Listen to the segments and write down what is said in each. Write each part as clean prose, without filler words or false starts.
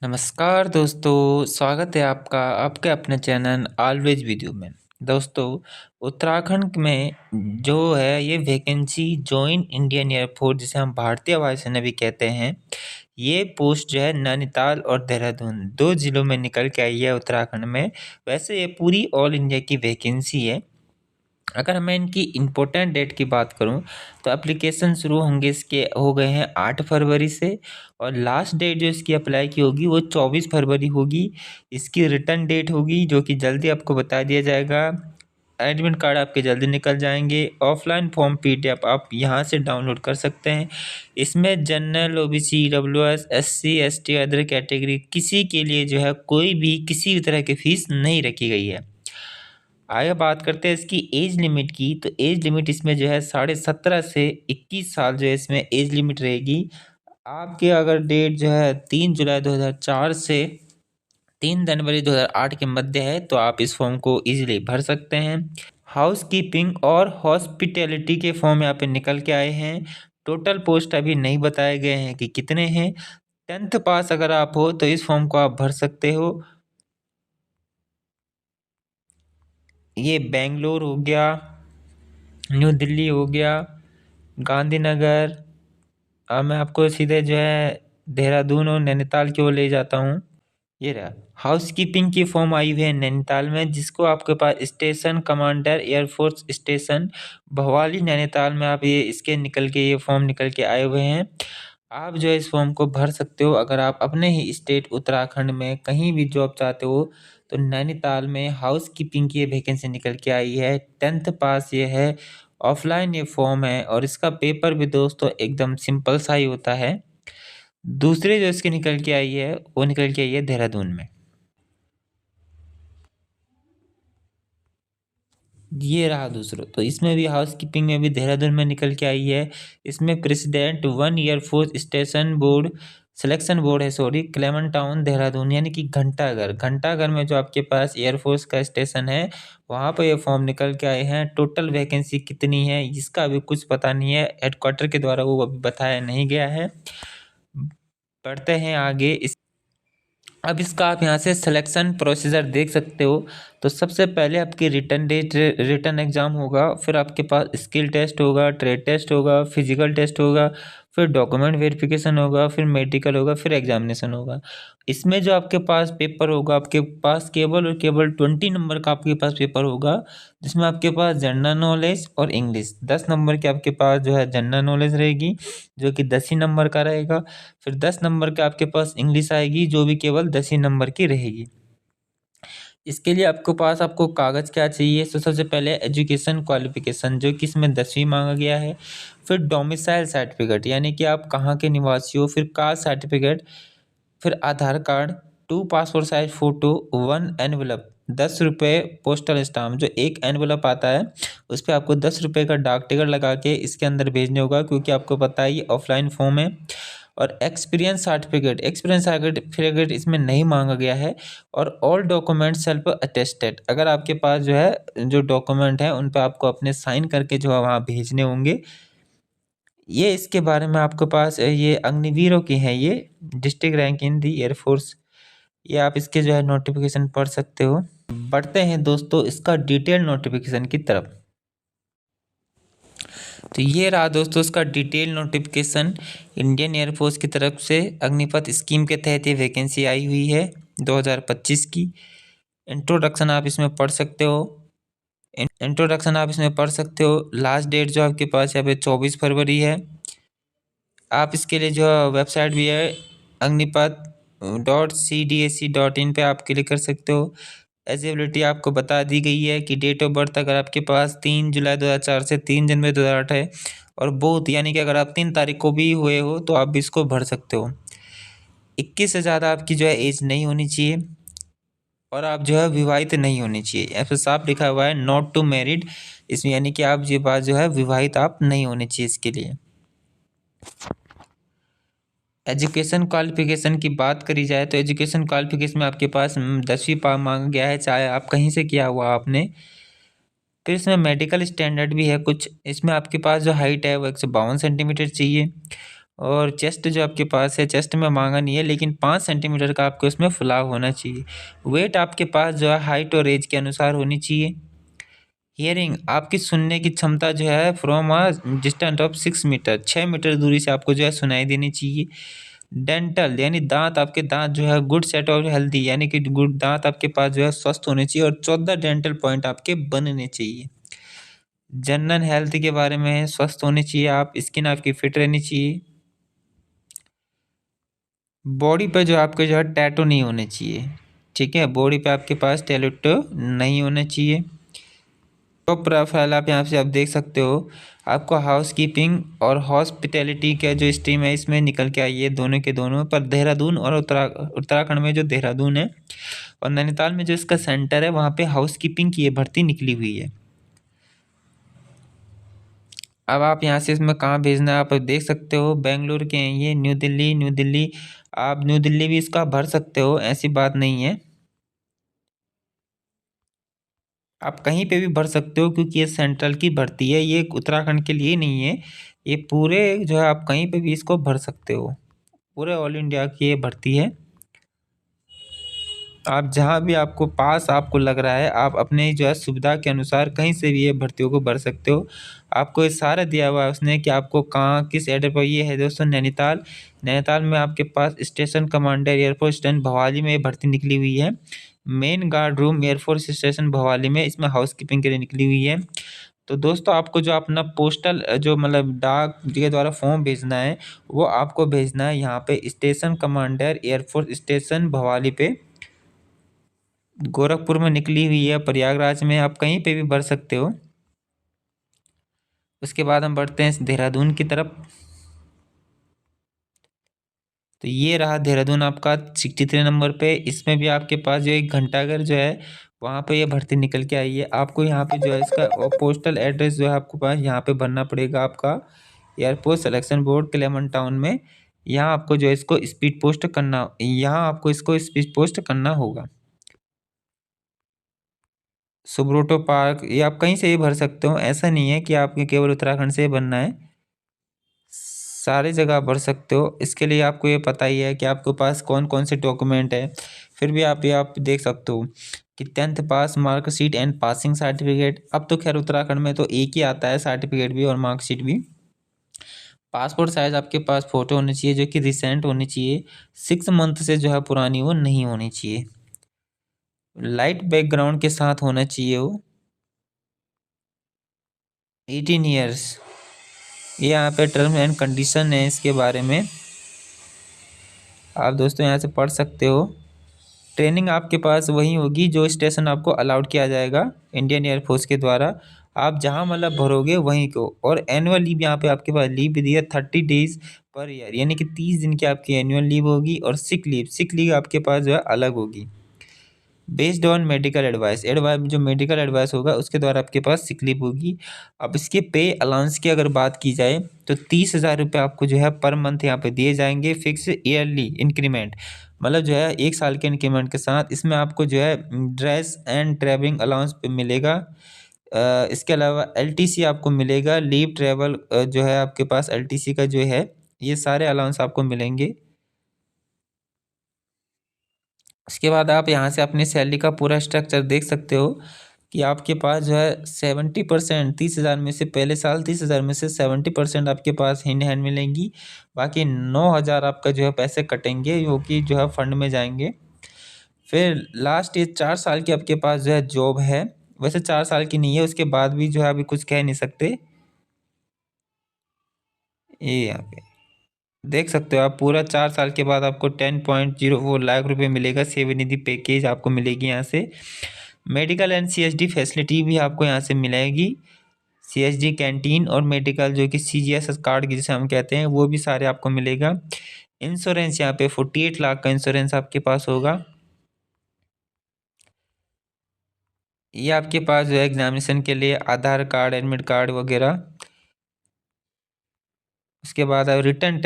नमस्कार दोस्तों, स्वागत है आपका आपके अपने चैनल ऑलवेज वीडियो में। दोस्तों, उत्तराखंड में जो है ये वैकेंसी जॉइन इंडियन एयरफोर्स जिसे हम भारतीय वायुसेना भी कहते हैं, ये पोस्ट जो है नैनीताल और देहरादून 2 ज़िलों में निकल के आई है उत्तराखंड में। वैसे ये पूरी ऑल इंडिया की वैकेंसी है। अगर मैं इनकी इम्पोर्टेंट डेट की बात करूं तो एप्लीकेशन शुरू होंगे इसके हो गए हैं 8 फरवरी से और लास्ट डेट जो इसकी अप्लाई की होगी वो 24 फरवरी होगी। इसकी रिटर्न डेट होगी जो कि जल्दी आपको बता दिया जाएगा। एडमिट कार्ड आपके जल्दी निकल जाएंगे। ऑफलाइन फॉर्म पीडीएफ आप यहाँ से डाउनलोड कर सकते हैं। इसमें general OBC WS SC ST other category किसी के लिए जो है कोई भी किसी भी तरह की फीस नहीं रखी गई है। आगे बात करते हैं इसकी एज लिमिट की, तो एज लिमिट इसमें जो है 17.5 से 21 साल जो है इसमें एज लिमिट रहेगी। आपके अगर डेट जो है 3 जुलाई 2004 से 3 जनवरी 2008 के मध्य है तो आप इस फॉर्म को इजीली भर सकते हैं। हाउस कीपिंग और हॉस्पिटैलिटी के फॉर्म यहाँ पे निकल के आए हैं। टोटल पोस्ट अभी नहीं बताए गए हैं कि कितने हैं। 10th पास अगर आप हो तो इस फॉर्म को आप भर सकते हो। ये बेंगलोर हो गया, न्यू दिल्ली हो गया, गांधीनगर। अब मैं आपको सीधे जो है देहरादून और नैनीताल की ओर ले जाता हूँ। ये रहा हाउस कीपिंग की फॉर्म आई हुई है नैनीताल में, जिसको आपके पास station commander air force station Bhowali Nainital में आप ये इसके निकल के ये फॉर्म निकल के आए हुए हैं। आप जो है इस फॉर्म को भर सकते हो अगर आप अपने ही स्टेट उत्तराखंड में कहीं भी जॉब चाहते हो। तो नैनीताल में हाउस कीपिंग की ये वैकेंसी निकल के आई है। 10th पास ये है। ऑफलाइन ये फॉर्म है और इसका पेपर भी दोस्तों एकदम सिंपल सा ही होता है। दूसरी जो इसकी निकल के आई है वो निकल के आई है देहरादून में। ये रहा दूसरा, तो इसमें भी हाउस कीपिंग में भी देहरादून में निकल के आई है। इसमें president 1 air force station board selection board है, सॉरी, क्लेमन टाउन देहरादून, यानी कि घंटाघर। घंटाघर में जो आपके पास एयरफोर्स का स्टेशन है वहाँ पर ये फॉर्म निकल के आए हैं। टोटल वैकेंसी कितनी है इसका अभी कुछ पता नहीं है, हेडक्वार्टर के द्वारा वो अभी बताया नहीं गया है। बढ़ते हैं आगे। अब इसका आप यहाँ से सिलेक्शन प्रोसीजर देख सकते हो। तो सबसे पहले आपकी रिटर्न एग्जाम होगा, फिर आपके पास स्किल टेस्ट होगा, ट्रेड टेस्ट होगा, फिजिकल टेस्ट होगा, फिर डॉक्यूमेंट वेरिफिकेशन होगा, फिर मेडिकल होगा, फिर एग्जामिनेशन होगा। इसमें जो आपके पास पेपर होगा, आपके पास केवल और केवल 20 नंबर का आपके पास पेपर होगा, जिसमें आपके पास जनरल नॉलेज और इंग्लिश 10 नंबर के आपके पास जो है जनरल नॉलेज रहेगी, जो कि 10 ही नंबर का रहेगा। फिर 10 नंबर के आपके पास इंग्लिश आएगी जो भी केवल 10 ही नंबर की रहेगी। इसके लिए आपके पास आपको कागज़ क्या चाहिए, तो सबसे पहले एजुकेशन क्वालिफिकेशन जो कि इसमें 10वीं मांगा गया है। फिर डोमिसाइल सर्टिफिकेट यानी कि आप कहाँ के निवासी हो, फिर कास्ट सर्टिफिकेट, फिर Aadhaar card, 2 passport size photo, 1 envelope, 10 रुपये पोस्टल स्टाम्प, जो एक एनवेलप आता है उस पे आपको 10 रुपये का डाक टिकट लगा के इसके अंदर भेजने होगा, क्योंकि आपको पता है ये ऑफलाइन फॉर्म है। और एक्सपीरियंस सर्टिफिकेट इसमें नहीं मांगा गया है। और ऑल डॉक्यूमेंट सेल्फ अटेस्टेड, अगर आपके पास जो है जो डॉक्यूमेंट है उन पे आपको अपने साइन करके जो है वहाँ भेजने होंगे। ये इसके बारे में आपके पास ये अग्निवीरों की हैं, ये district rank in the air force, ये आप इसके जो है नोटिफिकेशन पढ़ सकते हो। बढ़ते हैं दोस्तों इसका डिटेल नोटिफिकेशन की तरफ। तो ये रहा दोस्तों इसका डिटेल नोटिफिकेशन इंडियन एयरफोर्स की तरफ से अग्निपथ स्कीम के तहत ये वैकेंसी आई हुई है 2025 की। इंट्रोडक्शन आप इसमें पढ़ सकते हो। लास्ट डेट जो आपके पास यहाँ पे 24 फरवरी है। आप इसके लिए जो वेबसाइट भी है अग्निपथ.cdac.in पे आप क्लिक कर सकते हो। एलिजिबिलिटी आपको बता दी गई है कि डेट ऑफ बर्थ अगर आपके पास 3 जुलाई 2004 से 3 जनवरी 2008 है और बोथ यानी कि अगर आप 3 तारीख को भी हुए हो तो आप भी इसको भर सकते हो। 21 से ज़्यादा आपकी जो है एज नहीं होनी चाहिए और आप जो है विवाहित नहीं होनी चाहिए। ऐसा साफ लिखा हुआ है नॉट टू मैरिड, इसमें यानी कि आप ये बात जो है विवाहित आप नहीं होनी चाहिए इसके लिए। एजुकेशन क्वालिफिकेशन की बात करी जाए तो एजुकेशन क्वालिफिकेशन में आपके पास 10वीं पास मांगा गया है, चाहे आप कहीं से किया हुआ आपने। फिर इसमें मेडिकल स्टैंडर्ड भी है कुछ। इसमें आपके पास जो हाइट है वो 152 सेंटीमीटर चाहिए और चेस्ट जो आपके पास है, चेस्ट में मांगा नहीं है, लेकिन 5 सेंटीमीटर का आपको इसमें फुलाव होना चाहिए। वेट आपके पास जो है हाइट और एज के अनुसार होनी चाहिए। हियरिंग, आपकी सुनने की क्षमता जो है from a distance of 6 metre, 6 metre दूरी से आपको जो है सुनाई देनी चाहिए। डेंटल यानी दांत, आपके दांत जो है गुड सेट और हेल्दी, यानी कि गुड दांत आपके पास जो है स्वस्थ होने चाहिए और 14 डेंटल पॉइंट आपके बनने चाहिए। जनरल हेल्थ के बारे में, स्वस्थ होने चाहिए आप, स्किन आपकी फिट रहनी चाहिए। बॉडी पे जो आपके जो है टैटू नहीं होने चाहिए, ठीक है, बॉडी पे आपके पास टैटू नहीं होना चाहिए। तो प्रोफाइल आप यहाँ से आप देख सकते हो। आपको हाउस कीपिंग और हॉस्पिटैलिटी का जो स्ट्रीम है इसमें निकल के आई है, दोनों के दोनों पर। देहरादून और उत्तराखंड में जो देहरादून है और नैनीताल में जो इसका सेंटर है वहाँ पे हाउस कीपिंग की ये भर्ती निकली हुई है। अब आप यहाँ से इसमें कहाँ भेजना है आप देख सकते हो। बेंगलुरु के हैं ये, न्यू दिल्ली, न्यू दिल्ली, आप न्यू दिल्ली भी इसका भर सकते हो, ऐसी बात नहीं है, आप कहीं पे भी भर सकते हो, क्योंकि ये सेंट्रल की भर्ती है, ये उत्तराखंड के लिए नहीं है। ये पूरे जो है आप कहीं पे भी इसको भर सकते हो, पूरे ऑल इंडिया की ये भर्ती है। आप जहाँ भी आपको पास आपको लग रहा है, आप अपने जो है सुविधा के अनुसार कहीं से भी ये भर्तियों को भर सकते हो। आपको ये सारा दिया हुआ है उसने कि आपको कहाँ किस एड्रेस पर। ये है दोस्तों नैनीताल। नैनीताल में आपके पास station commander air force station Bhowali में ये भर्ती निकली हुई है। Main guard room air force station Bhowali में, इसमें हाउस कीपिंग के लिए निकली हुई है। तो दोस्तों आपको जो अपना पोस्टल जो मतलब डाक के द्वारा फॉर्म भेजना है, वो आपको भेजना है यहाँ पे station commander air force station Bhowali पे, गोरखपुर में निकली हुई है, प्रयागराज में, आप कहीं पे भी भर सकते हो। उसके बाद हम बढ़ते हैं देहरादून की तरफ। तो ये रहा देहरादून आपका 63 नंबर पे। इसमें भी आपके पास जो एक घंटाघर जो है वहाँ पे ये भर्ती निकल के आई है। आपको यहाँ पे जो है इसका पोस्टल एड्रेस जो है आपको पास यहाँ पे भरना पड़ेगा, आपका एयरपोर्ट सिलेक्शन बोर्ड क्लेमन टाउन में। यहाँ आपको जो है इसको स्पीड पोस्ट करना, यहाँ आपको इसको स्पीड पोस्ट करना होगा। सुब्रोटो पार्क, ये आप कहीं से भी भर सकते हो, ऐसा नहीं है कि आपके केवल उत्तराखंड से ही भरना है, सारी जगह भर सकते हो। इसके लिए आपको ये पता ही है कि आपके पास कौन कौन से डॉक्यूमेंट है। फिर भी आप ये आप देख सकते हो कि 10th pass marksheet and passing certificate. अब तो खैर उत्तराखंड में तो एक ही आता है, सर्टिफिकेट भी और मार्कशीट भी। पासपोर्ट साइज आपके पास फ़ोटो होनी चाहिए जो कि रिसेंट होनी चाहिए, 6 मंथ से जो है पुरानी वो नहीं होनी चाहिए। लाइट बैकग्राउंड के साथ होना चाहिए वो। 18 ईयर्स, ये यहाँ पे टर्म एंड कंडीशन है, इसके बारे में आप दोस्तों यहाँ से पढ़ सकते हो। ट्रेनिंग आपके पास वही होगी जो स्टेशन आपको अलाउड किया जाएगा इंडियन एयरफोर्स के द्वारा। आप जहाँ मतलब भरोगे वहीं को। और एनुअल लीव यहाँ पे आपके पास लीव भी दी है 30 डेज पर ईयर, यानी कि 30 दिन की आपकी एनुअल लीव होगी। और सिक लीव आपके पास जो है अलग होगी, बेस्ड ऑन मेडिकल एडवाइस। जो मेडिकल एडवाइस होगा उसके द्वारा आपके पास सिक लीव होगी। अब इसके पे अलाउंस की अगर बात की जाए तो 30,000 रुपये आपको जो है पर मंथ यहाँ पे दिए जाएंगे, फिक्स ईयरली इंक्रीमेंट, मतलब जो है 1 साल के इंक्रीमेंट के साथ। इसमें आपको जो है ड्रेस एंड ट्रैवलिंग अलाउंस मिलेगा। इसके अलावा एलटीसी आपको मिलेगा, लीव ट्रैवल जो है आपके पास एलटीसी का जो है, ये सारे अलाउंस आपको मिलेंगे। उसके बाद आप यहाँ से अपनी सैलरी का पूरा स्ट्रक्चर देख सकते हो कि आपके पास जो है 70%, 30,000 में से पहले साल 30,000 में से 70% आपके पास हैंड हैंड मिलेंगी। बाकी 9,000 आपका जो है पैसे कटेंगे, जो कि जो है फंड में जाएंगे। फिर लास्ट ये 4 साल की आपके पास जो है जॉब है, वैसे 4 साल की नहीं है, उसके बाद भी जो है अभी कुछ कह नहीं सकते। ये यहाँ पे देख सकते हो आप, पूरा 4 साल के बाद आपको 10.04 लाख रुपए मिलेगा, सेवानिधि पैकेज आपको मिलेगी यहाँ से। मेडिकल एंड सीएसडी फैसिलिटी भी आपको यहाँ से मिलेगी, सीएसडी कैंटीन और मेडिकल जो कि सीजीएस कार्ड की जिसे हम कहते हैं वो भी सारे आपको मिलेगा। इंश्योरेंस यहाँ पे 48 लाख का इंश्योरेंस आपके पास होगा। ये आपके पास जो है एग्जामिनेशन के लिए आधार कार्ड, एडमिट कार्ड वगैरह। उसके बाद रिटर्न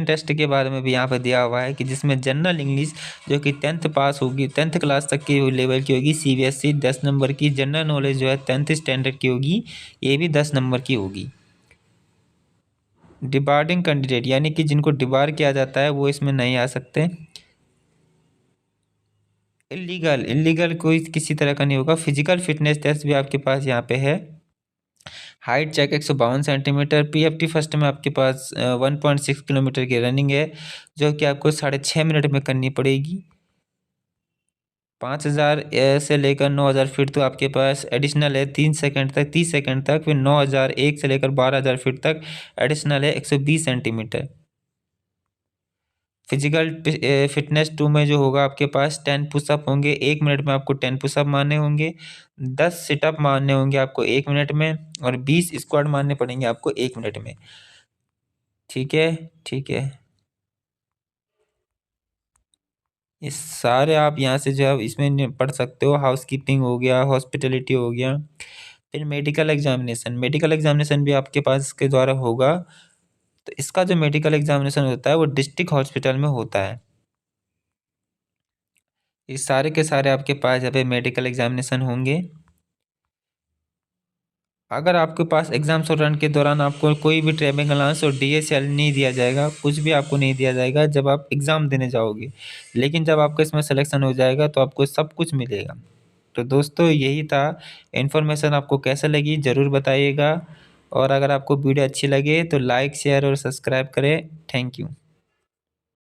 टेस्ट के बारे में भी यहाँ पे दिया हुआ है कि जिसमें जनरल इंग्लिश जो कि 10th पास होगी, 10th क्लास तक की लेवल की होगी, सीबीएसई 10 नंबर की। जनरल नॉलेज जो है 10th स्टैंडर्ड की होगी, ये भी 10 नंबर की होगी। डिबार्डिंग कैंडिडेट यानी कि जिनको डिबार किया जाता है वो इसमें नहीं आ सकते। इलीगल इलीगल कोई किसी तरह का नहीं होगा। फिजिकल फिटनेस टेस्ट भी आपके पास यहाँ पे है। Height check 152 centimetre. PFT first में आपके पास 1.6 किलोमीटर की रनिंग है जो कि आपको 6.5 मिनट में करनी पड़ेगी। 5,000 से लेकर 9,000 फीट तो आपके पास एडिशनल है 3 सेकंड तक, 30 सेकंड तक। फिर 9,001 से लेकर 12,000 फीट तक एडिशनल है 120 सेंटीमीटर। फिजिकल फिटनेस 2 में जो होगा आपके पास 10 पुशअप होंगे, 1 मिनट में आपको 10 पुशअप मारने होंगे, 10 सिटअप मारने होंगे आपको 1 मिनट में, और 20 स्क्वाट मारने पड़ेंगे आपको 1 मिनट में। ठीक है, ठीक है। ये सारे आप यहाँ से जो है इसमें पढ़ सकते हो। हाउसकीपिंग हो गया, हॉस्पिटलिटी हो गया। फिर मेडिकल एग्जामिनेशन, मेडिकल एग्जामिनेशन भी आपके पास इसके द्वारा होगा। तो इसका जो मेडिकल एग्जामिनेशन होता है वो डिस्ट्रिक्ट हॉस्पिटल में होता है। ये सारे के सारे आपके पास यहाँ पे मेडिकल एग्जामिनेशन होंगे। अगर आपके पास एग्जाम रन के दौरान आपको कोई भी ट्रैवलिंग अलाउंस और डीएसएल नहीं दिया जाएगा, कुछ भी आपको नहीं दिया जाएगा जब आप एग्ज़ाम देने जाओगे। लेकिन जब आपका इसमें सिलेक्शन हो जाएगा तो आपको सब कुछ मिलेगा। तो दोस्तों यही था। इन्फॉर्मेशन आपको कैसा लगी ज़रूर बताइएगा, और अगर आपको वीडियो अच्छी लगे तो लाइक शेयर और सब्सक्राइब करें। Thank you.